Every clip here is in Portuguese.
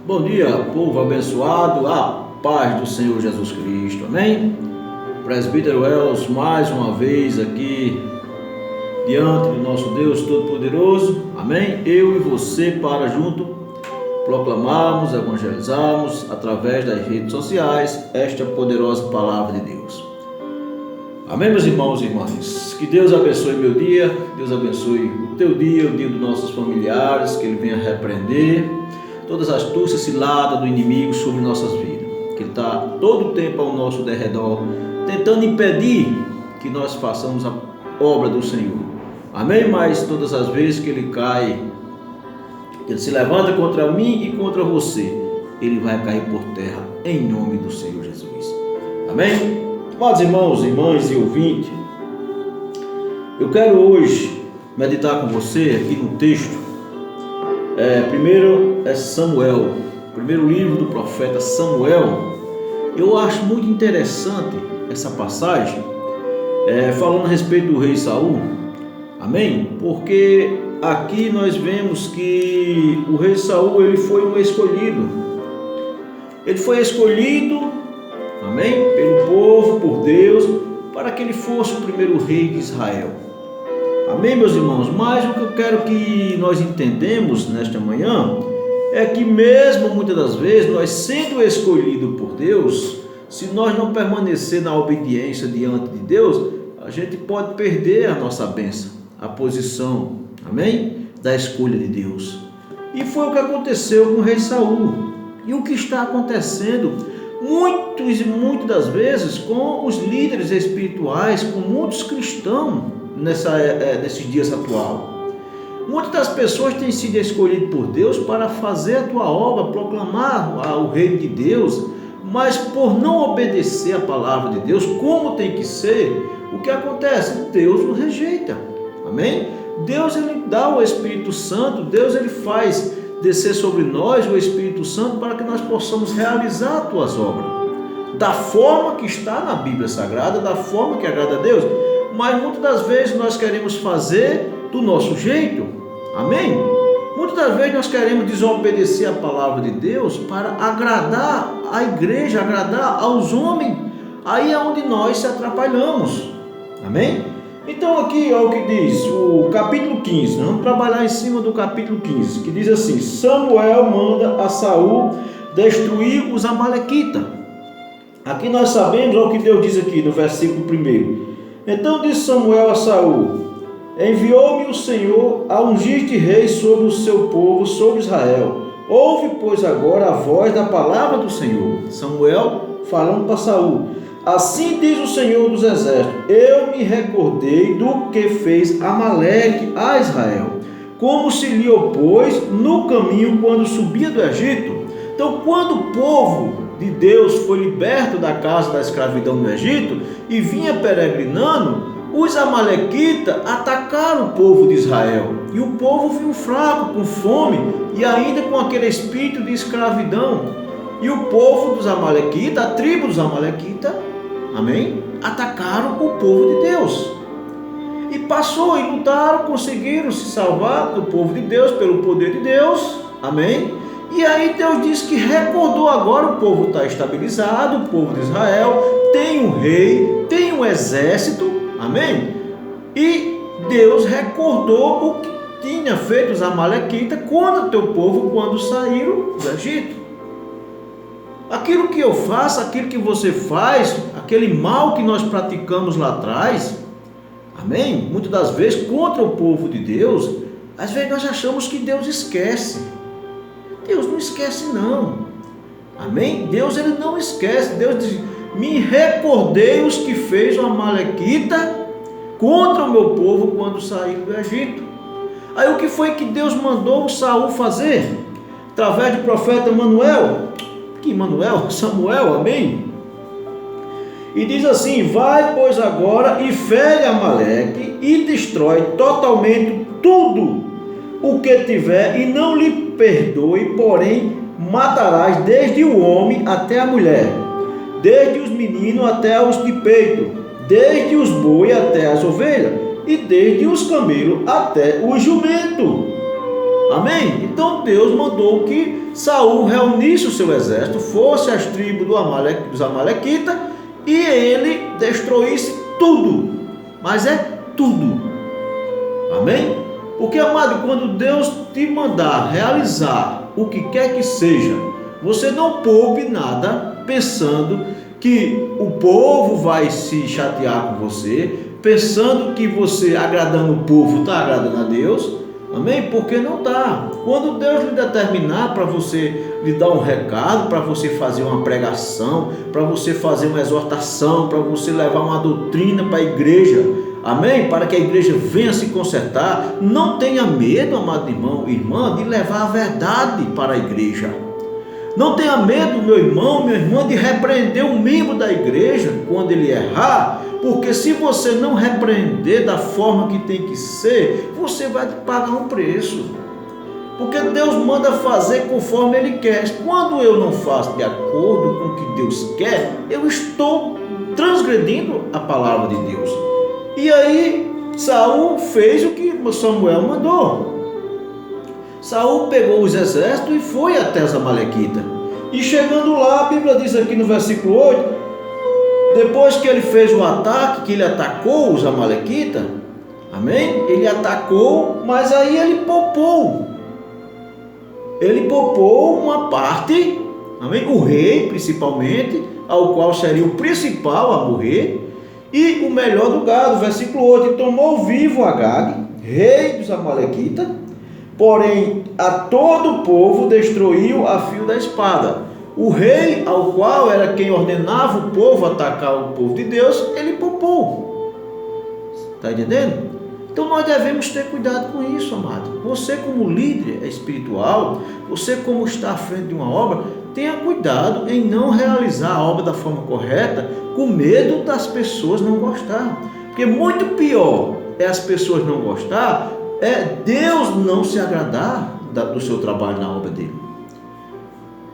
Bom dia, povo abençoado, a paz do Senhor Jesus Cristo, amém? Presbítero Wells, mais uma vez aqui, diante do nosso Deus Todo-Poderoso, amém? Eu e você para junto proclamarmos, evangelizarmos, através das redes sociais, esta poderosa palavra de Deus. Amém, meus irmãos e irmãs? Que Deus abençoe meu dia, Deus abençoe o teu dia, o dia dos nossos familiares, que Ele venha repreender todas as astúcias ciladas do inimigo sobre nossas vidas, que Ele está todo o tempo ao nosso derredor, tentando impedir que nós façamos a obra do Senhor, amém? Mas todas as vezes que Ele cai, que Ele se levanta contra mim e contra você, Ele vai cair por terra, em nome do Senhor Jesus, amém? Amados irmãos, irmãs e ouvintes, eu quero hoje meditar com você aqui no texto. Primeiro é Samuel, primeiro livro do profeta Samuel. Eu acho muito interessante essa passagem, falando a respeito do rei Saul, amém? Porque aqui nós vemos que o rei Saul, ele foi um escolhido, amém? Pelo povo, por Deus, para que ele fosse o primeiro rei de Israel. Amém, meus irmãos? Mas o que eu quero que nós entendemos nesta manhã é que mesmo muitas das vezes nós sendo escolhidos por Deus, se nós não permanecer na obediência diante de Deus, a gente pode perder a nossa bênção, a posição, amém? Da escolha de Deus. E foi o que aconteceu com o rei Saul. E o que está acontecendo muitas das vezes com os líderes espirituais, com muitos cristãos nesses dias atual. Muitas das pessoas têm sido escolhidas por Deus para fazer a tua obra, proclamar o reino de Deus, mas por não obedecer a palavra de Deus como tem que ser, o que acontece? Deus o rejeita, amém? Deus ele dá o Espírito Santo, Deus ele faz descer sobre nós o Espírito Santo para que nós possamos realizar as tuas obras da forma que está na Bíblia Sagrada, da forma que agrada a Deus. Mas muitas das vezes nós queremos fazer do nosso jeito, amém? Muitas das vezes nós queremos desobedecer a palavra de Deus para agradar a igreja, agradar aos homens. Aí é onde nós se atrapalhamos, amém? Então aqui é o que diz o capítulo 15, vamos trabalhar em cima do capítulo 15, que diz assim: Samuel manda a Saul destruir os amalequitas. Aqui nós sabemos o que Deus diz aqui no versículo 1. Então disse Samuel a Saul: enviou-me o Senhor a ungir-te rei sobre o seu povo, sobre Israel. Ouve, pois, agora a voz da palavra do Senhor. Samuel falando para Saul: assim diz o Senhor dos exércitos: eu me recordei do que fez Amaleque a Israel, como se lhe opôs no caminho quando subia do Egito. Então, quando o povo de Deus foi liberto da casa da escravidão no Egito e vinha peregrinando, os amalequitas atacaram o povo de Israel, e o povo viu fraco, com fome e ainda com aquele espírito de escravidão, e o povo dos amalequitas, a tribo dos amalequitas, amém? Atacaram o povo de Deus, e passou, e lutaram, conseguiram se salvar do povo de Deus, pelo poder de Deus, amém? E aí Deus diz que recordou agora, o povo está estabilizado, o povo de Israel tem um rei, tem um exército, amém? E Deus recordou o que tinha feito os amalequitas contra o teu povo quando saíram do Egito. Aquilo que eu faço, aquilo que você faz, aquele mal que nós praticamos lá atrás, amém? Muitas das vezes contra o povo de Deus, às vezes nós achamos que Deus esquece. Deus não esquece não, amém? Deus ele não esquece. Deus diz: me recordei os que fez o amalequita contra o meu povo quando saíram do Egito. Aí o que foi que Deus mandou Saul fazer? Através do profeta Samuel, amém? E diz assim: vai pois agora e fere Amaleque e destrói totalmente tudo o que tiver, e não lhe perdoe, porém matarás desde o homem até a mulher, desde os meninos até os de peito, desde os boi até as ovelhas, e desde os camelos até o jumento. Amém? Então Deus mandou que Saul reunisse o seu exército, fosse às tribos dos amalequitas, e ele destruísse tudo, mas é tudo. Amém? Porque, amado, quando Deus te mandar realizar o que quer que seja, você não poupe nada pensando que o povo vai se chatear com você, pensando que você agradando o povo está agradando a Deus. Amém? Porque não está. Quando Deus lhe determinar para você lhe dar um recado, para você fazer uma pregação, para você fazer uma exortação, para você levar uma doutrina para a igreja, amém? Para que a igreja venha se consertar, não tenha medo, amado irmão e irmã, de levar a verdade para a igreja. Não tenha medo, meu irmão, minha irmã, de repreender um membro da igreja quando ele errar, porque se você não repreender da forma que tem que ser, você vai pagar um preço. Porque Deus manda fazer conforme Ele quer. Quando eu não faço de acordo com o que Deus quer, eu estou transgredindo a palavra de Deus. E aí Saul fez o que Samuel mandou. Saul pegou os exércitos e foi até os amalequitas. E chegando lá, a Bíblia diz aqui no versículo 8, depois que ele fez o ataque, que ele atacou os amalequitas, amém? Ele atacou, mas aí ele poupou. Ele poupou uma parte, amém? O rei, principalmente, ao qual seria o principal a morrer, e o melhor do gado, versículo 8, e tomou vivo Agag, rei dos amalequitas, porém a todo o povo destruiu a fio da espada. O rei, ao qual era quem ordenava o povo atacar o povo de Deus, ele poupou. Está entendendo? Então nós devemos ter cuidado com isso, amado. Você como líder espiritual, você como está à frente de uma obra, tenha cuidado em não realizar a obra da forma correta, com medo das pessoas não gostar. Porque muito pior é as pessoas não gostar, é Deus não se agradar do seu trabalho na obra dele.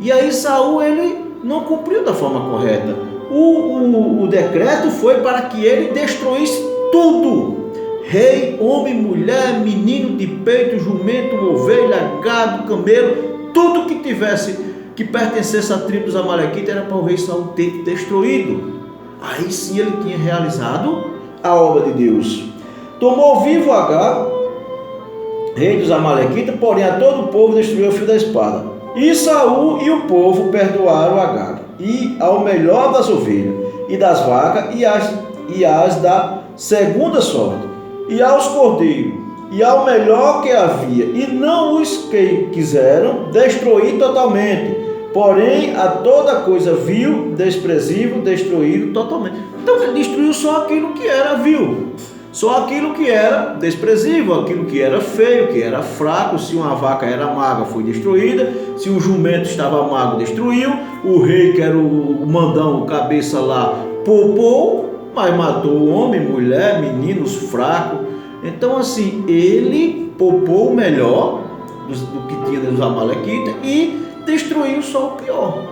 E aí Saul, ele não cumpriu da forma correta. O decreto foi para que ele destruísse tudo. Rei, homem, mulher, menino de peito, jumento, ovelha, gado, camelo, tudo que tivesse, que pertencesse à tribo dos amalequitas, era para o rei Saul ter destruído. Aí sim ele tinha realizado a obra de Deus. Tomou vivo Agag, rei dos amalequitas, porém a todo o povo destruiu o fio da espada. E Saul e o povo perdoaram Agag, e ao melhor das ovelhas e das vacas, e as da segunda sorte, e aos cordeiros, e ao melhor que havia, e não os que quiseram destruir totalmente, porém a toda coisa vil, desprezível, destruíram totalmente. Então ele destruiu só aquilo que era vil, só aquilo que era desprezível, aquilo que era feio, que era fraco. Se uma vaca era magra, foi destruída. Se o jumento estava magro, destruiu. O rei, que era o mandão, o cabeça lá, poupou, mas matou o homem, mulher, meninos fracos. Então assim, ele poupou o melhor do que tinha dos amalequitas e destruiu só o pior.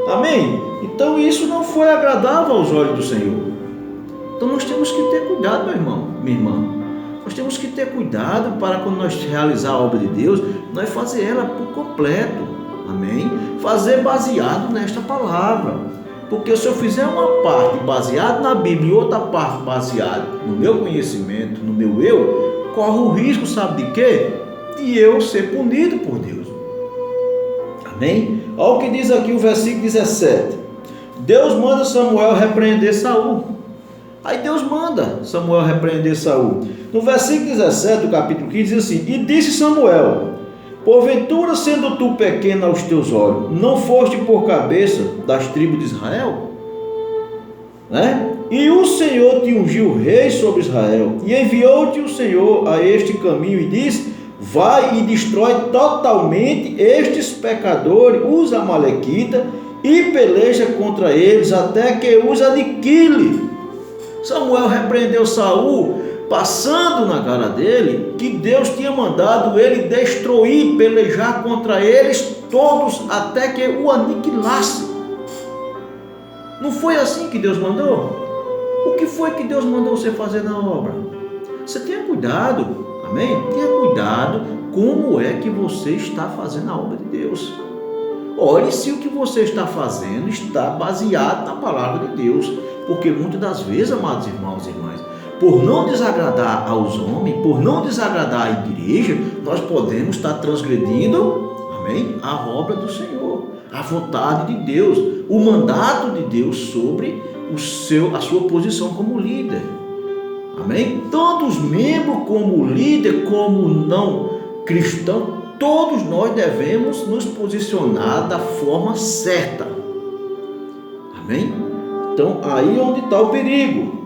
Amém? Então isso não foi agradável aos olhos do Senhor. Então nós temos que ter cuidado, meu irmão, minha irmã. Nós temos que ter cuidado para quando nós realizar a obra de Deus, nós fazer ela por completo. Amém? Fazer baseado nesta palavra. Porque se eu fizer uma parte baseada na Bíblia e outra parte baseada no meu conhecimento, no meu eu, corre o risco, sabe de quê? De eu ser punido por Deus. Amém? Olha o que diz aqui o versículo 17. Deus manda Samuel repreender Saul. Aí Deus manda Samuel repreender Saul. No versículo 17 do capítulo 15 diz assim: e disse Samuel: porventura, sendo tu pequeno aos teus olhos, não foste por cabeça das tribos de Israel? E o Senhor te ungiu rei sobre Israel, e enviou-te o Senhor a este caminho e disse: vai e destrói totalmente estes pecadores, os amalequitas, e peleja contra eles até que os aniquile. Samuel repreendeu Saul, passando na cara dele que Deus tinha mandado ele destruir, pelejar contra eles todos até que o aniquilasse. Não foi assim que Deus mandou? O que foi que Deus mandou você fazer na obra? Você tenha cuidado, Amém? Tenha cuidado como é que você está fazendo a obra de Deus. Olhe se o que você está fazendo está baseado na palavra de Deus. Porque muitas das vezes, amados irmãos e irmãs, por não desagradar aos homens, por não desagradar a igreja, nós podemos estar transgredindo, amém, a obra do Senhor, a vontade de Deus, o mandato de Deus sobre a sua posição como líder. Amém? Tanto os membros como líder, como não cristão, todos nós devemos nos posicionar da forma certa. Amém? Então, aí é onde está o perigo.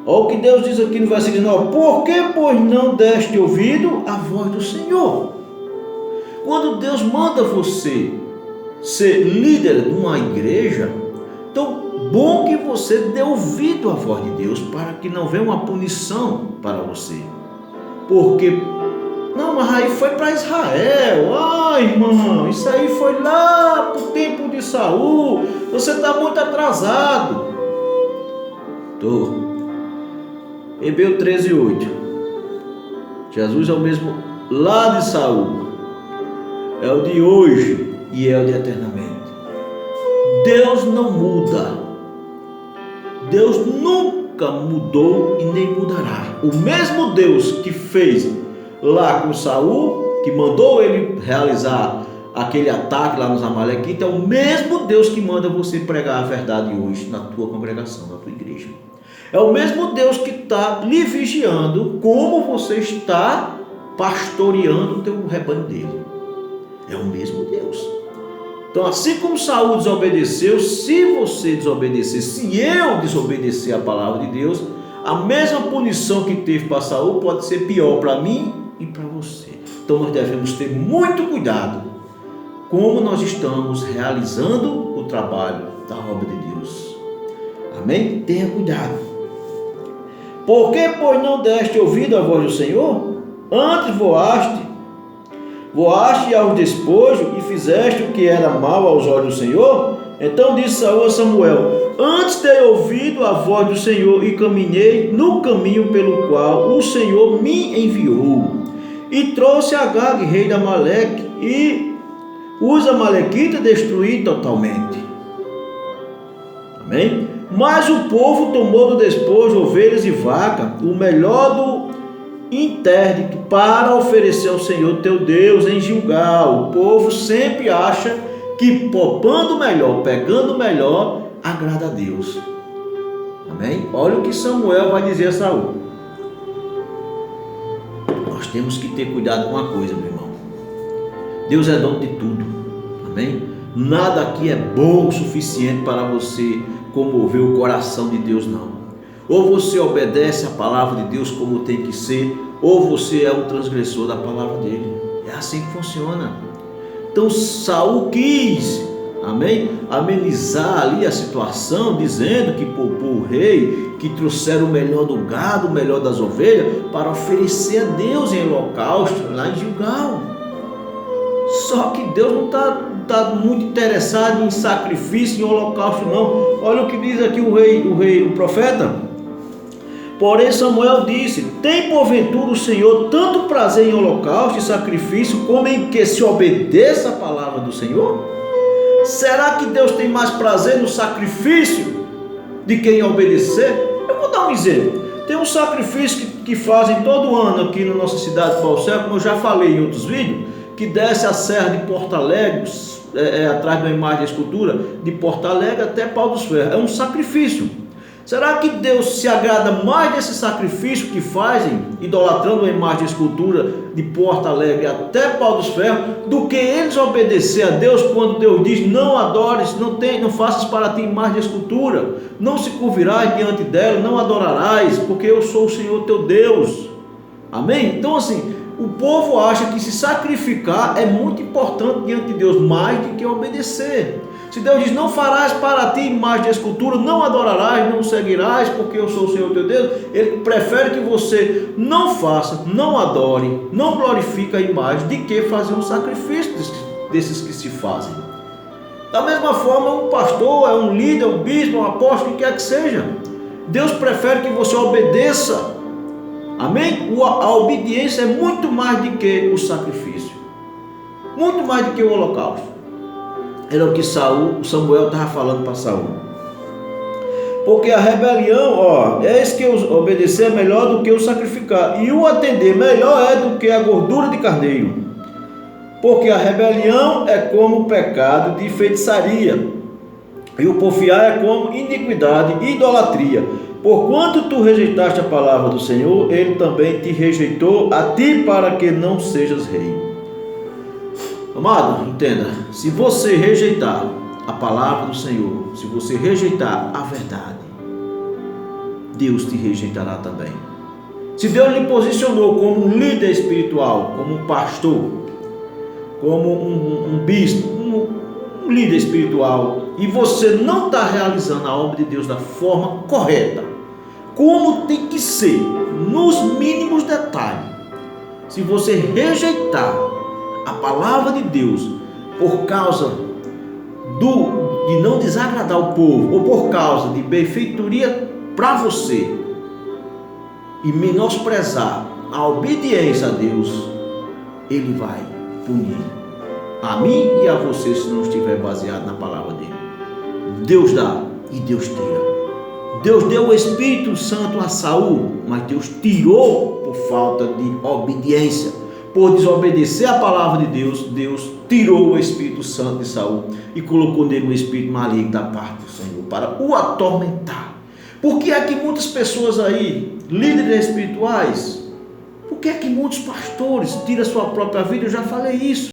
Olha o que Deus diz aqui no versículo 19. Por que, pois, não deste ouvido à voz do Senhor? Quando Deus manda você ser líder de uma igreja, então, bom que você dê ouvido à voz de Deus, para que não venha uma punição para você. Porque, não, mas aí foi para Israel. Irmão, isso aí foi lá para o tempo de Saul. Você está muito atrasado. Hebreus 13:8. Jesus é o mesmo lá de Saul. É o de hoje e é o de eternamente. Deus não muda. Deus nunca mudou e nem mudará. O mesmo Deus que fez lá com Saul, que mandou ele realizar aquele ataque lá nos Amalequitas, é o mesmo Deus que manda você pregar a verdade hoje na tua congregação, na tua igreja. É o mesmo Deus que está lhe vigiando como você está pastoreando o teu rebanho dele. É o mesmo Deus. Então, assim como Saul desobedeceu, se você desobedecer, se eu desobedecer a palavra de Deus, a mesma punição que teve para Saul pode ser pior para mim e para você. Então, nós devemos ter muito cuidado como nós estamos realizando o trabalho da obra de Deus. Amém? Tenha cuidado. Por que, pois, não deste ouvido à voz do Senhor? Antes voaste aos despojos e fizeste o que era mal aos olhos do Senhor? Então disse Saul a Samuel: antes dei ouvido à voz do Senhor e caminhei no caminho pelo qual o Senhor me enviou. E trouxe Agag, rei de Amaleque, e os amalequitas destruí totalmente. Amém? Mas o povo tomou do despojo ovelhas e vaca, o melhor do interdito, para oferecer ao Senhor teu Deus em Gilgal. O povo sempre acha que poupando melhor, pegando melhor, agrada a Deus. Amém? Olha o que Samuel vai dizer a Saul. Nós temos que ter cuidado com uma coisa, meu irmão. Deus é dono de tudo. Amém? Nada aqui é bom o suficiente para você comover o coração de Deus, não. Ou você obedece a palavra de Deus como tem que ser, ou você é um transgressor da palavra dele. É assim que funciona. Então Saul quis, amém, amenizar ali a situação, dizendo que poupou o rei, que trouxeram o melhor do gado, o melhor das ovelhas, para oferecer a Deus em holocausto lá em Gilgal. Só que Deus não está muito interessado em sacrifício, em holocausto, não. Olha o que diz aqui o profeta. Porém Samuel disse: tem porventura o Senhor tanto prazer em holocausto e sacrifício, como em que se obedeça a palavra do Senhor? Será que Deus tem mais prazer no sacrifício de que em obedecer? Eu vou dar um exemplo. Tem um sacrifício que fazem todo ano aqui na nossa cidade de Paucel, como eu já falei em outros vídeos, que desce a serra de Porto Alegre, atrás de uma imagem de escultura, de Porto Alegre até Pau dos Ferros. É um sacrifício. Será que Deus se agrada mais desse sacrifício que fazem, idolatrando uma imagem de escultura de Porto Alegre até Pau dos Ferros, do que eles obedecer a Deus quando Deus diz: não adores, não faças para ti imagem de escultura, não se curvirás diante dela, não adorarás, porque eu sou o Senhor teu Deus. Amém? Então assim, o povo acha que se sacrificar é muito importante diante de Deus, mais do que obedecer. Se Deus diz: não farás para ti imagem de escultura, não adorarás, não seguirás, porque eu sou o Senhor teu Deus, Ele prefere que você não faça, não adore, não glorifique a imagem, de que fazer um sacrifício desses que se fazem. Da mesma forma, um pastor, é um líder, um bispo, um apóstolo, o que quer que seja, Deus prefere que você obedeça Amém? A obediência é muito mais do que o sacrifício, muito mais do que o holocausto. Era o que Samuel estava falando para Saul. Porque a rebelião, eis que obedecer é melhor do que o sacrificar, e o atender melhor é do que a gordura de carneiro. Porque a rebelião é como o pecado de feitiçaria, e o porfiar é como iniquidade e idolatria. Porquanto tu rejeitaste a palavra do Senhor, ele também te rejeitou a ti, para que não sejas rei. Amado, entenda, se você rejeitar a palavra do Senhor, se você rejeitar a verdade, Deus te rejeitará também. Se Deus lhe posicionou como um líder espiritual, como um pastor, como um bispo, um líder espiritual, e você não está realizando a obra de Deus da forma correta, como tem que ser, nos mínimos detalhes, se você rejeitar a palavra de Deus por causa de não desagradar o povo, ou por causa de benfeitoria para você, e menosprezar a obediência a Deus, Ele vai punir a mim e a você, se não estiver baseado na palavra dele. Deus dá e Deus tira. Deus deu o Espírito Santo a Saul, mas Deus tirou por falta de obediência. Por desobedecer a palavra de Deus, Deus tirou o Espírito Santo de Saul e colocou nele um espírito maligno da parte do Senhor para o atormentar. Por que é que muitas pessoas aí, líderes espirituais, por que é que muitos pastores tiram a sua própria vida? Eu já falei isso.